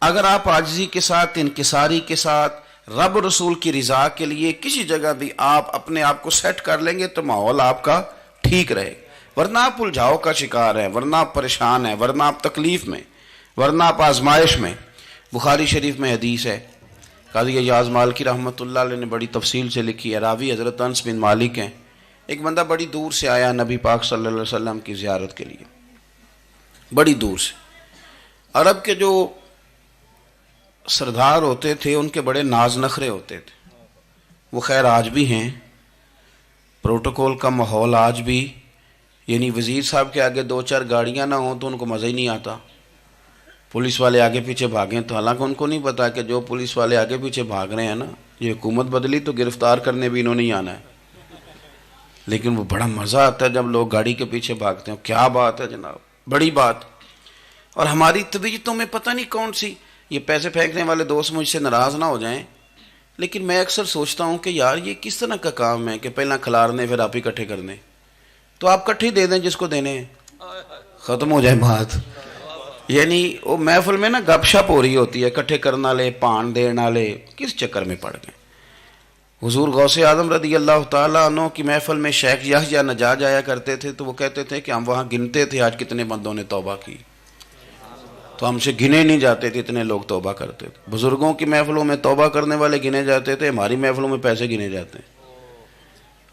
اگر آپ عاجزی کے ساتھ، انکساری کے ساتھ، رب رسول کی رضا کے لیے کسی جگہ بھی آپ اپنے آپ کو سیٹ کر لیں گے تو ماحول آپ کا ٹھیک رہے گا، ورنہ آپ الجھاؤ کا شکار ہیں، ورنہ آپ پریشان ہیں، ورنہ آپ تکلیف میں، ورنہ آپ آزمائش میں۔ بخاری شریف میں حدیث ہے، قاضی ایاز مالکی رحمۃ اللہ علیہ نے بڑی تفصیل سے لکھی ہے، راوی حضرت انس بن مالک ہیں۔ ایک بندہ بڑی دور سے آیا نبی پاک صلی اللہ علیہ وسلم کی زیارت کے لیے، بڑی دور سے۔ عرب کے جو سردار ہوتے تھے ان کے بڑے ناز نخرے ہوتے تھے، وہ خیر آج بھی ہیں، پروٹوکول کا ماحول آج بھی، یعنی وزیر صاحب کے آگے دو چار گاڑیاں نہ ہوں تو ان کو مزہ ہی نہیں آتا، پولیس والے آگے پیچھے بھاگیں تو حالانکہ ان کو نہیں پتا کہ جو پولیس والے آگے پیچھے بھاگ رہے ہیں نا، یہ حکومت بدلی تو گرفتار کرنے بھی انہوں نے ہی آنا ہے، لیکن وہ بڑا مزہ آتا ہے جب لوگ گاڑی کے پیچھے بھاگتے ہیں۔ کیا بات ہے جناب، بڑی بات۔ اور ہماری طبیعتوں میں پتہ نہیں کون سی، یہ پیسے پھینکنے والے دوست مجھ سے ناراض نہ ہو جائیں، لیکن میں اکثر سوچتا ہوں کہ یار یہ کس طرح کا کام ہے کہ پہلا کھلارنے پھر آپ اکٹھے کرنے، تو آپ کٹھے دے دیں جس کو دینے ہیں، ختم ہو جائے بات۔ یعنی وہ محفل میں نا گپ شپ ہو رہی ہوتی ہے، اکٹھے کرنا لے پان دینا لے، کس چکر میں پڑ گئے۔ حضور غوث اعظم رضی اللہ تعالیٰ عنہ کی محفل میں شیخ یحییٰ نجار آیا کرتے تھے تو وہ کہتے تھے کہ ہم وہاں گنتے تھے آج کتنے بندوں نے توبہ کی، تو ہم سے گنے نہیں جاتے تھے، اتنے لوگ توبہ کرتے تھے۔ بزرگوں کی محفلوں میں توبہ کرنے والے گنے جاتے تھے، ہماری محفلوں میں پیسے گنے جاتے ہیں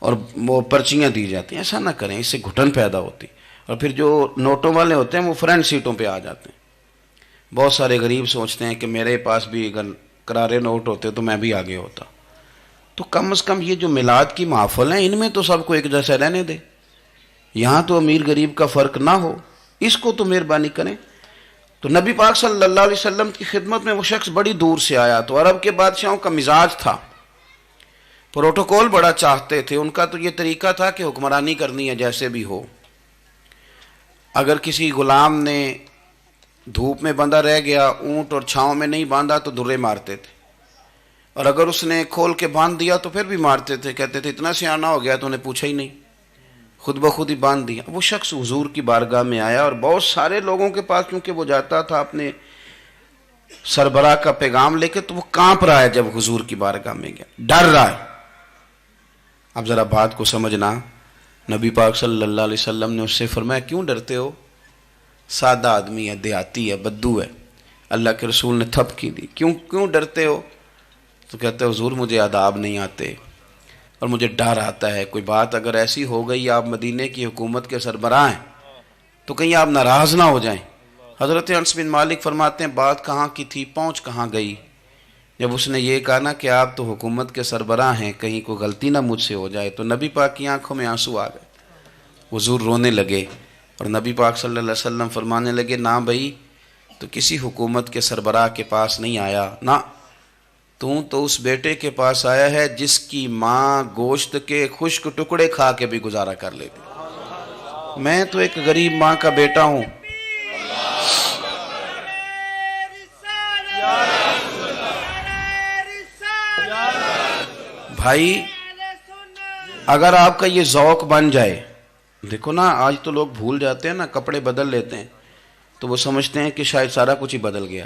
اور وہ پرچیاں دی جاتی ہیں۔ ایسا نہ کریں، اس سے گھٹن پیدا ہوتی، اور پھر جو نوٹوں والے ہوتے ہیں وہ فرنٹ سیٹوں پہ آ جاتے ہیں۔ بہت سارے غریب سوچتے ہیں کہ میرے پاس بھی اگر کرارے نوٹ ہوتے تو میں بھی آگے ہوتا۔ تو کم از کم یہ جو میلاد کی محافل ہیں ان میں تو سب کو ایک جیسا رہنے دے، یہاں تو امیر غریب کا فرق نہ ہو، اس کو تو مہربانی کریں۔ تو نبی پاک صلی اللہ علیہ وسلم کی خدمت میں وہ شخص بڑی دور سے آیا، تو عرب کے بادشاہوں کا مزاج تھا، پروٹوکول بڑا چاہتے تھے، ان کا تو یہ طریقہ تھا کہ حکمرانی کرنی ہے جیسے بھی ہو۔ اگر کسی غلام نے دھوپ میں بندھا رہ گیا، اونٹ اور چھاؤں میں نہیں باندھا تو درے مارتے تھے، اور اگر اس نے کھول کے باندھ دیا تو پھر بھی مارتے تھے، کہتے تھے اتنا سیانہ ہو گیا تو انہیں پوچھا ہی نہیں، خود بخود ہی باندھ دیا۔ وہ شخص حضور کی بارگاہ میں آیا اور بہت سارے لوگوں کے پاس کیونکہ وہ جاتا تھا اپنے سربراہ کا پیغام لے کے، تو وہ کانپ رہا ہے جب حضور کی بارگاہ میں گیا، ڈر رہا ہے۔ اب ذرا بات کو سمجھنا، نبی پاک صلی اللہ علیہ وسلم نے اس سے فرمایا کیوں ڈرتے ہو، سادہ آدمی ہے، دیہاتی ہے، بدو ہے۔ اللہ کے رسول نے تھپکی دی، کیوں ڈرتے ہو؟ تو کہتے ہیں حضور مجھے آداب نہیں آتے اور مجھے ڈر آتا ہے، کوئی بات اگر ایسی ہو گئی، آپ مدینے کی حکومت کے سربراہ ہیں تو کہیں آپ ناراض نہ ہو جائیں۔ حضرت انس بن مالک فرماتے ہیں بات کہاں کی تھی، پہنچ کہاں گئی؟ جب اس نے یہ کہا نا کہ آپ تو حکومت کے سربراہ ہیں، کہیں کوئی غلطی نہ مجھ سے ہو جائے، تو نبی پاک کی آنکھوں میں آنسو آ گئے، حضور رونے لگے، اور نبی پاک صلی اللہ علیہ وسلم فرمانے لگے نہ بھائی، تو کسی حکومت کے سربراہ کے پاس نہیں آیا، نہ تو اس بیٹے کے پاس آیا ہے جس کی ماں گوشت کے خشک ٹکڑے کھا کے بھی گزارا کر لیتی۔ میں تو ایک غریب ماں کا بیٹا ہوں۔ بھائی اگر آپ کا یہ ذوق بن جائے، دیکھو نا آج تو لوگ بھول جاتے ہیں نا، کپڑے بدل لیتے ہیں تو وہ سمجھتے ہیں کہ شاید سارا کچھ ہی بدل گیا،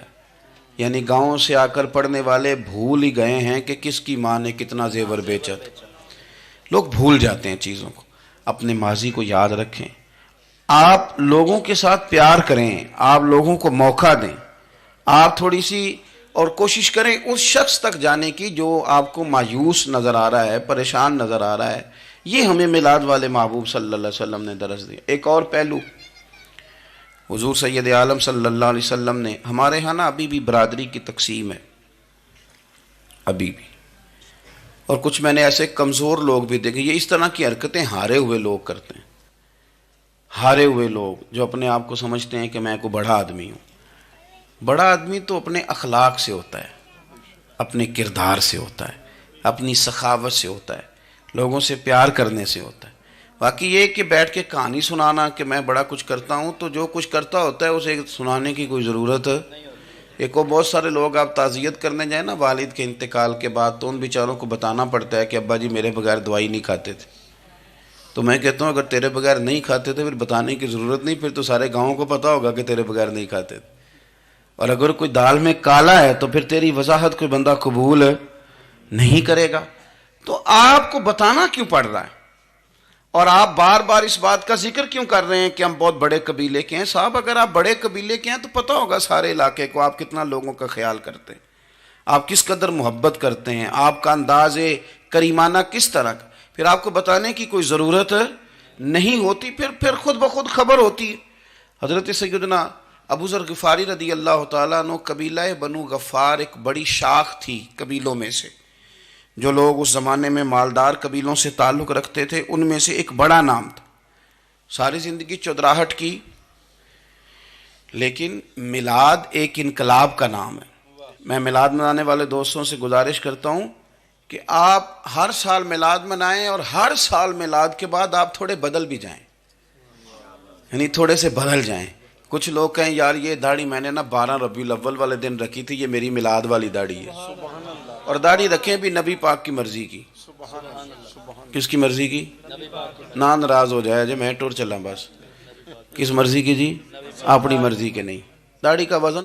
یعنی گاؤں سے آ کر پڑھنے والے بھول ہی گئے ہیں کہ کس کی ماں نے کتنا زیور بیچا تھا۔ لوگ بھول جاتے ہیں چیزوں کو، اپنے ماضی کو یاد رکھیں، آپ لوگوں کے ساتھ پیار کریں، آپ لوگوں کو موقع دیں، آپ تھوڑی سی اور کوشش کریں اس شخص تک جانے کی جو آپ کو مایوس نظر آ رہا ہے، پریشان نظر آ رہا ہے۔ یہ ہمیں میلاد والے محبوب صلی اللہ علیہ وسلم نے درس دیا۔ ایک اور پہلو، حضور سید عالم صلی اللہ علیہ وسلم نے، ہمارے ہاں نا ابھی بھی برادری کی تقسیم ہے، ابھی بھی، اور کچھ میں نے ایسے کمزور لوگ بھی دیکھے، یہ اس طرح کی حرکتیں ہارے ہوئے لوگ کرتے ہیں، ہارے ہوئے لوگ جو اپنے آپ کو سمجھتے ہیں کہ میں کوئی بڑا آدمی ہوں۔ بڑا آدمی تو اپنے اخلاق سے ہوتا ہے، اپنے کردار سے ہوتا ہے، اپنی سخاوت سے ہوتا ہے، لوگوں سے پیار کرنے سے ہوتا ہے۔ باقی یہ کہ بیٹھ کے کہانی سنانا کہ میں بڑا کچھ کرتا ہوں، تو جو کچھ کرتا ہوتا ہے اسے سنانے کی کوئی ضرورت ایک اور بہت سارے لوگ آپ تعزیت کرنے جائیں نا والد کے انتقال کے بعد، تو ان بیچاروں کو بتانا پڑتا ہے کہ ابا جی میرے بغیر دوائی نہیں کھاتے تھے۔ تو میں کہتا ہوں اگر تیرے بغیر نہیں کھاتے تھے پھر بتانے کی ضرورت نہیں، پھر تو سارے گاؤں کو پتہ ہوگا کہ تیرے بغیر نہیں کھاتے تھے۔ اور اگر کوئی دال میں کالا ہے تو پھر تیری وضاحت کوئی بندہ قبول نہیں کرے گا. تو آپ کو بتانا کیوں پڑ رہا ہے اور آپ بار بار اس بات کا ذکر کیوں کر رہے ہیں کہ ہم بہت بڑے قبیلے کے ہیں؟ صاحب اگر آپ بڑے قبیلے کے ہیں تو پتہ ہوگا سارے علاقے کو آپ کتنا لوگوں کا خیال کرتے ہیں, آپ کس قدر محبت کرتے ہیں, آپ کا انداز کریمانہ کس طرح کا. پھر آپ کو بتانے کی کوئی ضرورت نہیں ہوتی, پھر خود بخود خبر ہوتی ہے. حضرت سیدنا ابو ذر غفاری رضی اللہ تعالیٰ عنہ, قبیلہ بنو غفار ایک بڑی شاخ تھی قبیلوں میں سے. جو لوگ اس زمانے میں مالدار قبیلوں سے تعلق رکھتے تھے ان میں سے ایک بڑا نام تھا. ساری زندگی چودراہٹ کی, لیکن میلاد ایک انقلاب کا نام ہے. میں میلاد منانے والے دوستوں سے گزارش کرتا ہوں کہ آپ ہر سال میلاد منائیں اور ہر سال میلاد کے بعد آپ تھوڑے بدل بھی جائیں, یعنی تھوڑے سے بدل جائیں. کچھ لوگ کہیں یار یہ داڑھی میں نے نا 12 ربیع الاول والے دن رکھی تھی, یہ میری میلاد والی داڑھی ہے. اور داڑھی رکھیں بھی نبی پاک کی مرضی کی. کس کی مرضی کی؟ نہ ناراض ہو جائے جی میں ٹور چلا بس. کس مرضی کی جی؟ اپنی مرضی کے نہیں. داڑھی کا وزن